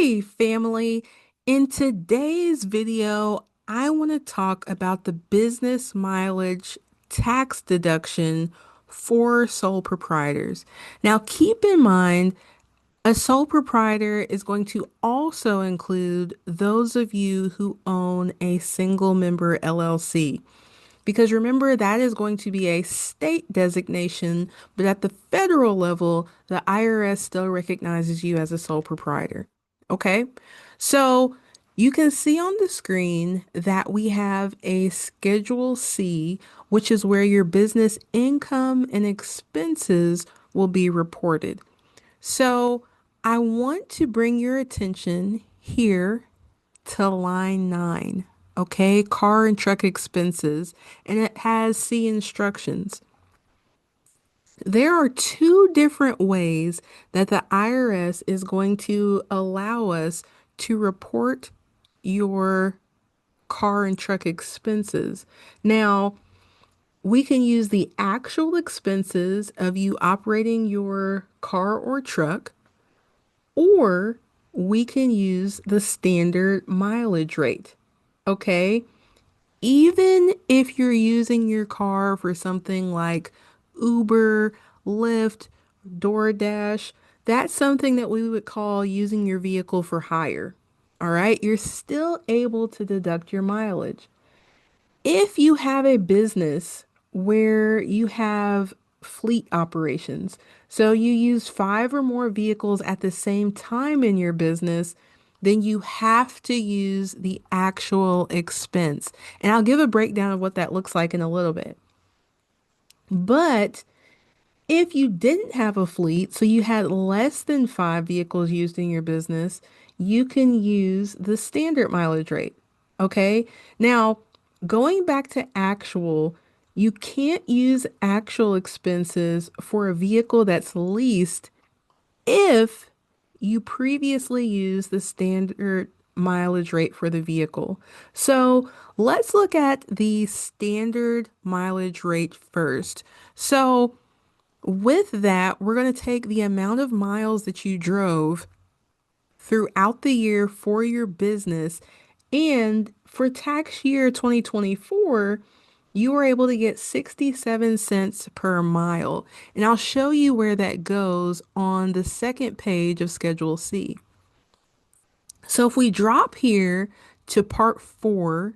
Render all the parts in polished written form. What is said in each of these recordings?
Hey, family. In today's video, I want to talk about the business mileage tax deduction for sole proprietors. Now, keep in mind, a sole proprietor is going to also include those of you who own a single member LLC. Because remember, that is going to be a state designation, but at the federal level, the IRS still recognizes you as a sole proprietor. Okay? So you can see on the screen that we have a Schedule C, which is where your business income and expenses will be reported. So I want to bring your attention here to line 9. Okay, car and truck expenses, and it has C instructions. There are two different ways that the IRS is going to allow us to report your car and truck expenses. Now, we can use the actual expenses of you operating your car or truck, or we can use the standard mileage rate. Okay. Even if you're using your car for something like Uber, Lyft, DoorDash, that's something that we would call using your vehicle for hire. All right. You're still able to deduct your mileage. If you have a business where you have fleet operations, so you use five or more vehicles at the same time in your business, then you have to use the actual expense. And I'll give a breakdown of what that looks like in a little bit. But if you didn't have a fleet, so you had less than five vehicles used in your business, you can use the standard mileage rate. Okay. Now, going back to actual, you can't use actual expenses for a vehicle that's leased if you previously used the standard mileage rate for the vehicle. So let's look at the standard mileage rate first. So with that, we're going to take the amount of miles that you drove throughout the year for your business. And for tax year 2024, you were able to get 67 cents per mile. And I'll show you where that goes on the second page of Schedule C. So if we drop here to part 4,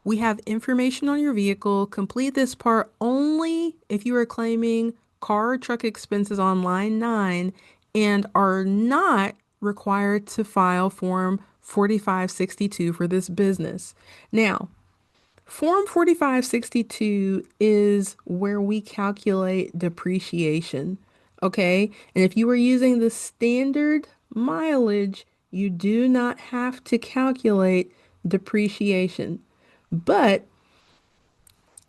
we have information on your vehicle. Complete this part only if you are claiming car or truck expenses on line 9 and are not required to file Form 4562 for this business. Now, Form 4562 is where we calculate depreciation. Okay. And if you were using the standard mileage, you do not have to calculate depreciation. But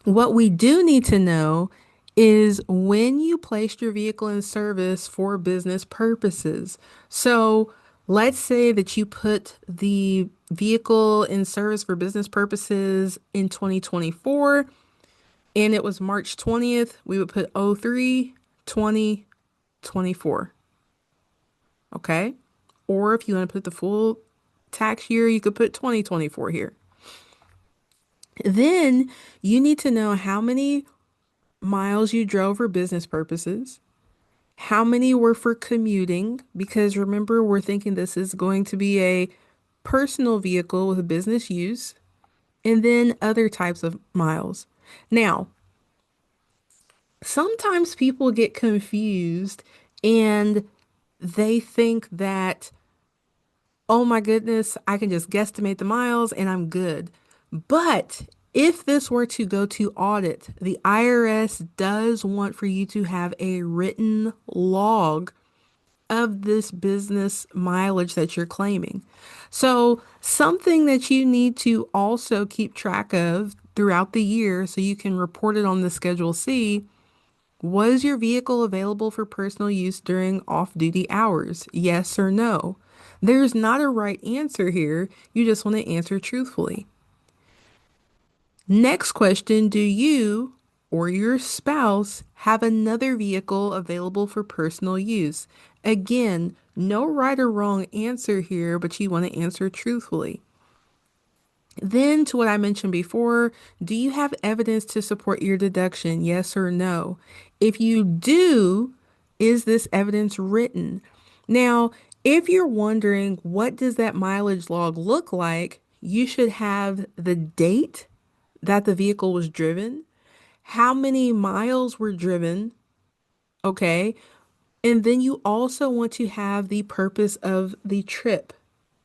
what we do need to know is when you placed your vehicle in service for business purposes. So let's say that you put the vehicle in service for business purposes in 2024 and it was March 20th, we would put 03 2024. Okay. Or if you want to put the full tax year, you could put 2024 here. Then you need to know how many miles you drove for business purposes, how many were for commuting, because remember, we're thinking this is going to be a personal vehicle with business use, and then other types of miles. Now, sometimes people get confused and they think that, oh my goodness, I can just guesstimate the miles and I'm good. But if this were to go to audit, the IRS does want for you to have a written log of this business mileage that you're claiming. So, something that you need to also keep track of throughout the year so you can report it on the Schedule C. Was your vehicle available for personal use during off-duty hours? Yes or no? There's not a right answer here. You just want to answer truthfully. Next question, do you or your spouse have another vehicle available for personal use? Again, no right or wrong answer here, but you want to answer truthfully. Then, to what I mentioned before, do you have evidence to support your deduction? Yes or no? If you do, is this evidence written? Now, if you're wondering what does that mileage log look like, you should have the date that the vehicle was driven, how many miles were driven, okay? And then you also want to have the purpose of the trip.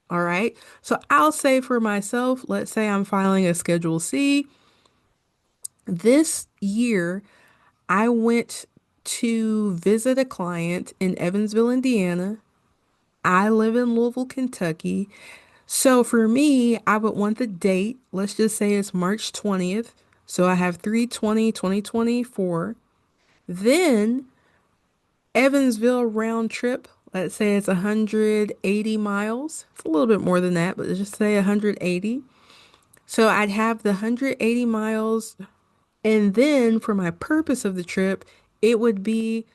All right. So I'll say for myself, let's say I'm filing a Schedule C. This year, I went to visit a client in Evansville, Indiana. I live in Louisville, Kentucky. So for me, I would want the date. Let's just say it's March 20th. So I have 3/20/2024. Then Evansville round trip, let's say it's 180 miles. It's a little bit more than that, but let's just say 180. So I'd have the 180 miles. And then for my purpose of the trip, it would be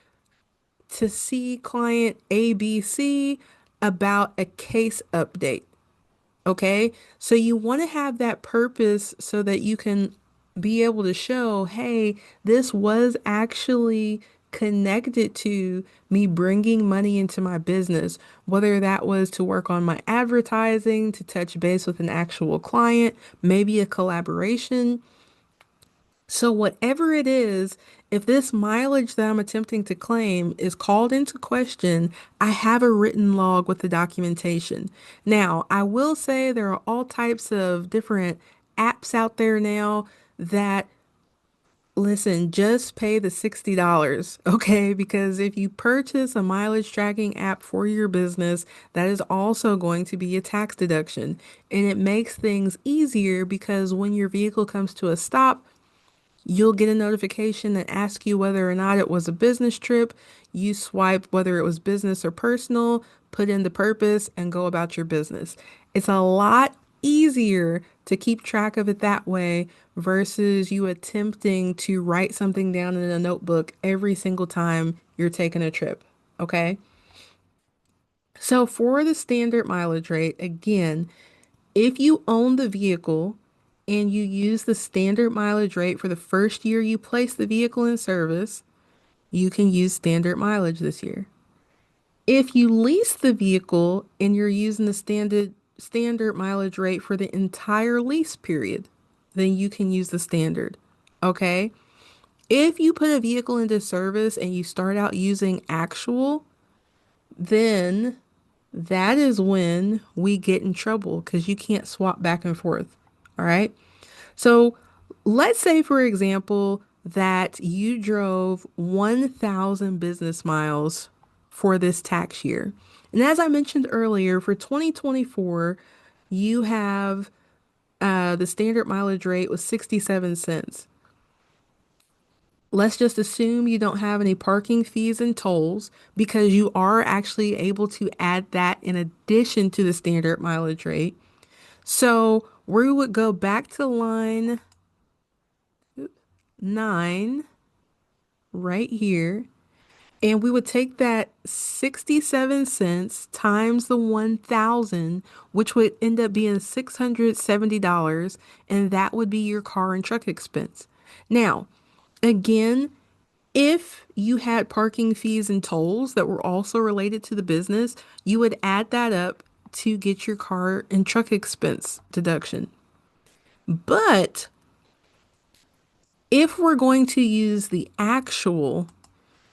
to see client ABC about a case update. Okay. So you want to have that purpose so that you can be able to show, hey, this was actually connected to me bringing money into my business, whether that was to work on my advertising, to touch base with an actual client, maybe a collaboration. So, whatever it is, if this mileage that I'm attempting to claim is called into question, I have a written log with the documentation. Now, I will say there are all types of different apps out there now that, listen, just pay the $60, okay? Because if you purchase a mileage tracking app for your business, that is also going to be a tax deduction. And it makes things easier because when your vehicle comes to a stop, you'll get a notification that asks you whether or not it was a business trip. You swipe whether it was business or personal, put in the purpose, and go about your business. It's a lot easier to keep track of it that way versus you attempting to write something down in a notebook every single time you're taking a trip. Okay? So for the standard mileage rate, again, if you own the vehicle and you use the standard mileage rate for the first year you place the vehicle in service, you can use standard mileage this year. If you lease the vehicle and you're using the standard mileage rate for the entire lease period, then you can use the standard. Okay? If you put a vehicle into service and you start out using actual, then that is when we get in trouble because you can't swap back and forth. All right? So let's say, for example, that you drove 1,000 business miles for this tax year. And as I mentioned earlier, for 2024, you have the standard mileage rate was 67 cents. Let's just assume you don't have any parking fees and tolls because you are actually able to add that in addition to the standard mileage rate. So we would go back to line 9 right here, and we would take that 67 cents times the 1,000, which would end up being $670, and that would be your car and truck expense. Now, again, if you had parking fees and tolls that were also related to the business, you would add that up to get your car and truck expense deduction. But if we're going to use the actual,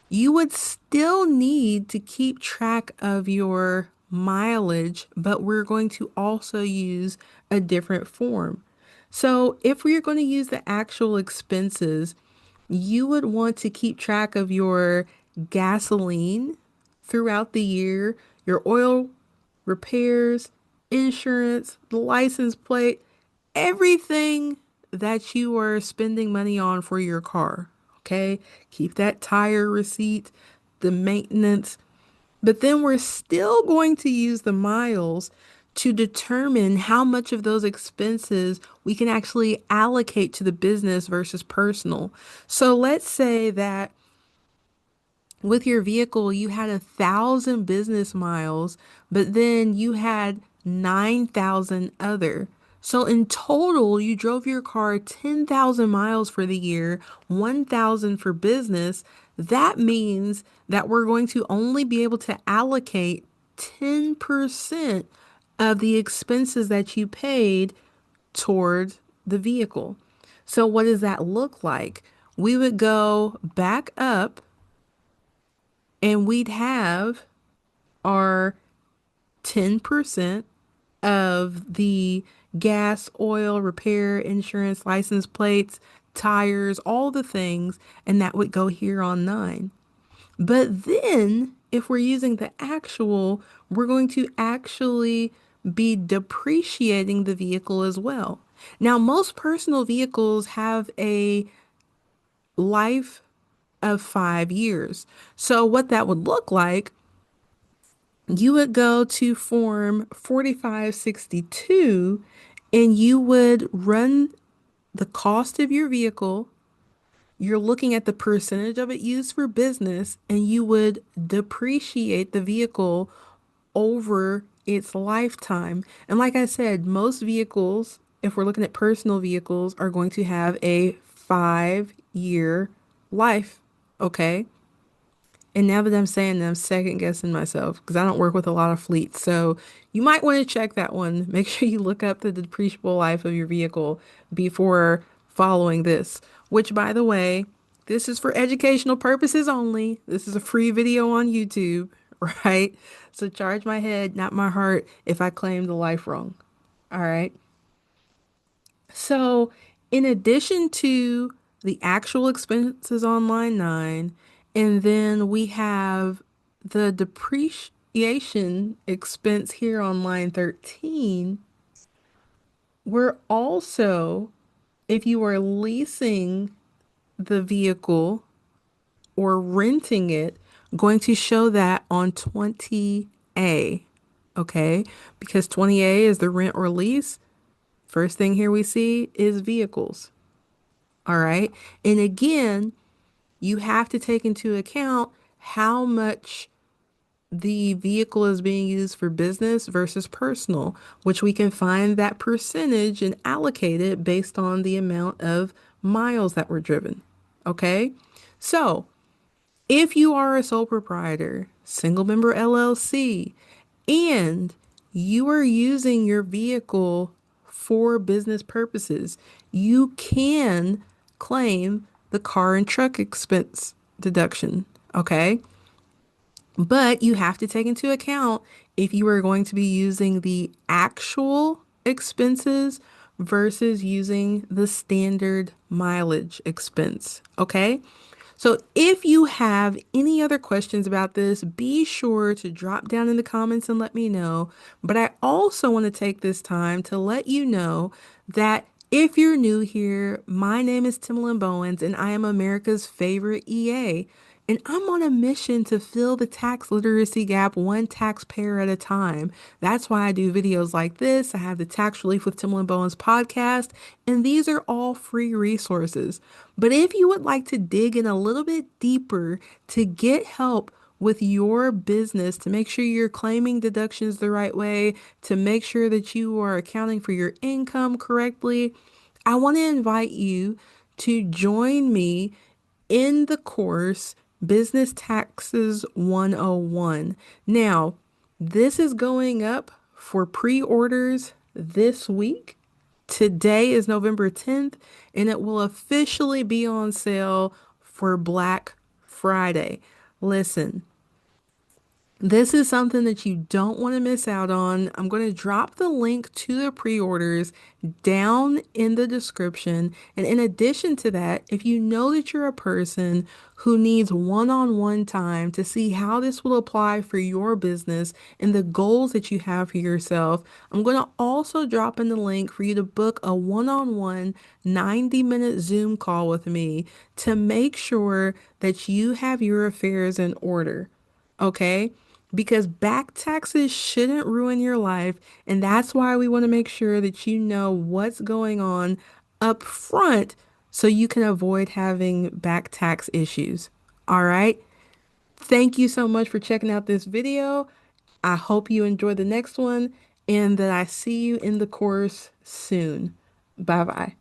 you would still need to keep track of your mileage, but we're going to also use a different form. So if we're going to use the actual expenses, you would want to keep track of your gasoline throughout the year, your oil, repairs, insurance, the license plate, everything that you are spending money on for your car. Okay? Keep that tire receipt, the maintenance, but then we're still going to use the miles to determine how much of those expenses we can actually allocate to the business versus personal. So let's say that with your vehicle, you had 1,000 business miles, but then you had 9,000 other. So in total, you drove your car 10,000 miles for the year, 1,000 for business. That means that we're going to only be able to allocate 10% of the expenses that you paid toward the vehicle. So what does that look like? We would go back up and we'd have our 10% of the gas, oil, repair, insurance, license plates, tires, all the things, and that would go here on 9. But then, if we're using the actual, we're going to actually be depreciating the vehicle as well. Now, most personal vehicles have a life of 5 years. So, what that would look like, you would go to form 4562 and you would run the cost of your vehicle. You're looking at the percentage of it used for business, and you would depreciate the vehicle over its lifetime. And like I said, most vehicles, if we're looking at personal vehicles, are going to have a 5 year life. Okay. And now that I'm saying that, I'm second guessing myself because I don't work with a lot of fleets. So you might want to check that one. Make sure you look up the depreciable life of your vehicle before following this, which, by the way, this is for educational purposes only. This is a free video on YouTube, right? So charge my head, not my heart, if I claim the life wrong. All right. So, in addition to the actual expenses on line 9, and then we have the depreciation expense here on line 13, we're also, if you are leasing the vehicle or renting it, going to show that on 20A. Okay, because 20A is the rent or lease. First thing here we see is vehicles. All right. And again, you have to take into account how much the vehicle is being used for business versus personal, which we can find that percentage and allocate it based on the amount of miles that were driven. Okay. So if you are a sole proprietor, single member LLC, and you are using your vehicle for business purposes, you can claim the car and truck expense deduction. Okay. But you have to take into account if you are going to be using the actual expenses versus using the standard mileage expense. Okay. So if you have any other questions about this, be sure to drop down in the comments and let me know. But I also want to take this time to let you know that if you're new here, my name is Timalyn Bowens and I am America's favorite EA. And I'm on a mission to fill the tax literacy gap one taxpayer at a time. That's why I do videos like this. I have the Tax Relief with Timalyn Bowens podcast, and these are all free resources. But if you would like to dig in a little bit deeper to get help with your business, to make sure you're claiming deductions the right way, to make sure that you are accounting for your income correctly, I want to invite you to join me in the course Business Taxes 101. Now, this is going up for pre-orders this week. Today is November 10th, and it will officially be on sale for Black Friday. Listen, this is something that you don't want to miss out on. I'm going to drop the link to the pre-orders down in the description. And in addition to that, if you know that you're a person who needs one-on-one time to see how this will apply for your business and the goals that you have for yourself, I'm going to also drop in the link for you to book a one-on-one 90-minute Zoom call with me to make sure that you have your affairs in order. Okay? Because back taxes shouldn't ruin your life. And that's why we want to make sure that you know what's going on up front so you can avoid having back tax issues. All right. Thank you so much for checking out this video. I hope you enjoy the next one and that I see you in the course soon. Bye bye.